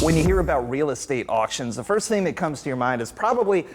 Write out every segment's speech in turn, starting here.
When you hear about real estate auctions, the first thing that comes to your mind is probably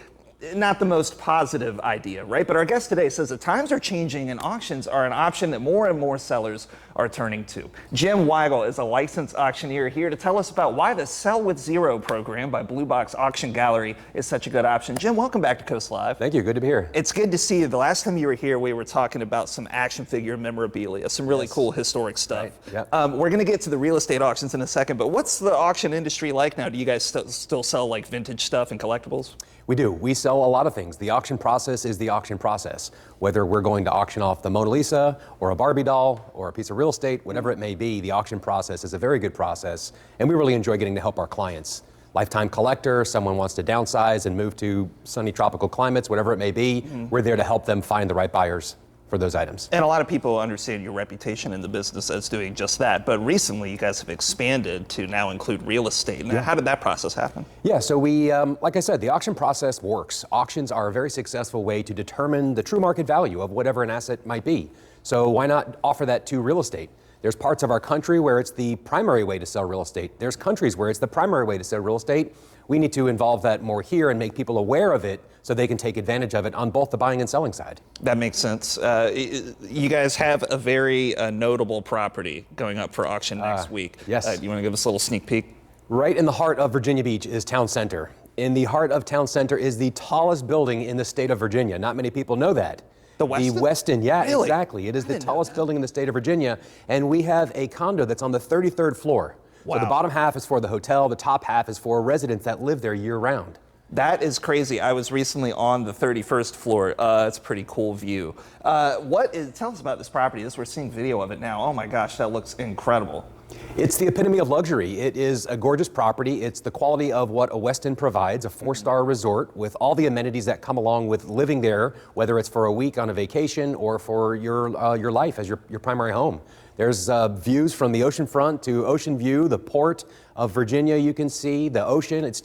not the most positive idea, right? But our guest today says that times are changing and auctions are an option that more and more sellers are turning to. Jim Weigel is a licensed auctioneer here to tell us about why the Sell with Zero program by Blue Box Auction Gallery is such a good option. Jim, welcome back to Coast Live. Thank you, good to be here. It's good to see you. The last time you were here, we were talking about some action figure memorabilia, some really cool historic stuff. Right. Yep. We're gonna get to the real estate auctions in a second, but what's the auction industry like now? Do you guys still sell like vintage stuff and collectibles? We do. We sell a lot of things. The auction process is the auction process. Whether we're going to auction off the Mona Lisa or a Barbie doll or a piece of real estate, whatever it may be, the auction process is a very good process, and we really enjoy getting to help our clients. Lifetime collector, someone wants to downsize and move to sunny tropical climates, whatever it may be, we're there to help them find the right buyers for those items. And a lot of people understand your reputation in the business as doing just that, but recently you guys have expanded to now include real estate. Now, how did that process happen? Yeah, so we, like I said, the auction process works. Auctions are a very successful way to determine the true market value of whatever an asset might be. So why not offer that to real estate? There's parts of our country where it's the primary way to sell real estate. There's countries where it's the primary way to sell real estate. We need to involve that more here and make people aware of it so they can take advantage of it on both the buying and selling side. That makes sense. You guys have a very notable property going up for auction next week. Yes. You want to give us a little sneak peek? Right in the heart of Virginia Beach is Town Center. In the heart of Town Center is the tallest building in the state of Virginia. Not many people know that. The Westin? The Westin, yeah, Really? exactly. It is the tallest building in the state of Virginia, and we have a condo that's on the 33rd floor. Wow. So the bottom half is for the hotel, the top half is for residents that live there year round. That is crazy. I was recently on the 31st floor. It's a pretty cool view. Tell us about this property. We're seeing video of it now. Oh my gosh, that looks incredible. It's the epitome of luxury. It is a gorgeous property. It's the quality of what a Westin provides, a four-star resort with all the amenities that come along with living there, whether it's for a week on a vacation or for your life as your primary home. There's views from the oceanfront to Ocean View, the port of Virginia you can see, the ocean. It's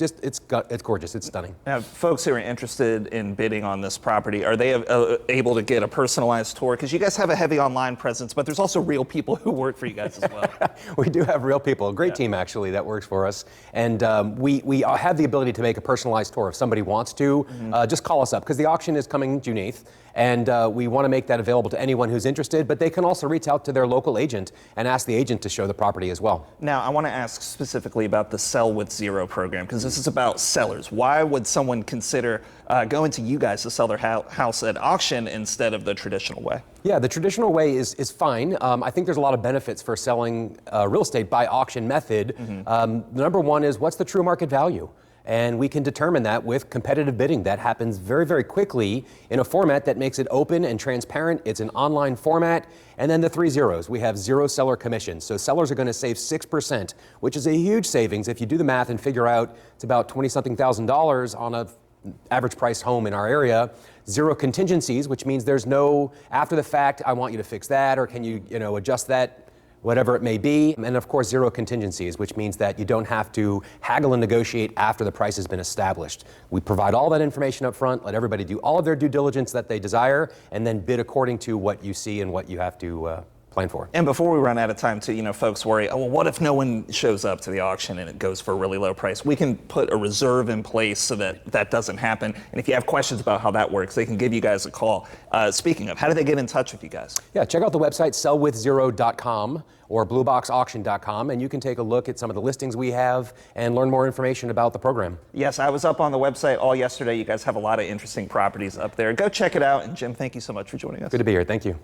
gorgeous, it's stunning. Now, folks who are interested in bidding on this property, are they able to get a personalized tour? Because you guys have a heavy online presence, but there's also real people who work for you guys as well. We do have real people, a great team actually that works for us. And we have the ability to make a personalized tour if somebody wants to. Just call us up, because the auction is coming June 8th. And we want to make that available to anyone who's interested, but they can also reach out to their local agent and ask the agent to show the property as well. Now, I want to ask specifically about the Sell with Zero program, because this is about sellers. Why would someone consider going to you guys to sell their house at auction instead of the traditional way? Yeah, the traditional way is fine. I think there's a lot of benefits for selling real estate by auction method. Number one is, what's the true market value? And we can determine that with competitive bidding. That happens very, very quickly in a format that makes it open and transparent. It's an online format. And then the 3 zeros. We have zero seller commissions. So sellers are going to save 6%, which is a huge savings. If you do the math and figure out it's about $20-something thousand on a average priced home in our area. Zero contingencies, which means there's no after the fact, I want you to fix that, or can you adjust that, whatever it may be. And of course, zero contingencies, which means that you don't have to haggle and negotiate after the price has been established. We provide all that information up front, let everybody do all of their due diligence that they desire, and then bid according to what you see and what you have to plan for. And before we run out of time too, folks worry, oh, well, what if no one shows up to the auction and it goes for a really low price? We can put a reserve in place so that that doesn't happen. And if you have questions about how that works, they can give you guys a call. Speaking of, how do they get in touch with you guys? Yeah, check out the website sellwithzero.com or blueboxauction.com, and you can take a look at some of the listings we have and learn more information about the program. Yes, I was up on the website all yesterday. You guys have a lot of interesting properties up there. Go check it out. And Jim, thank you so much for joining us. Good to be here. Thank you.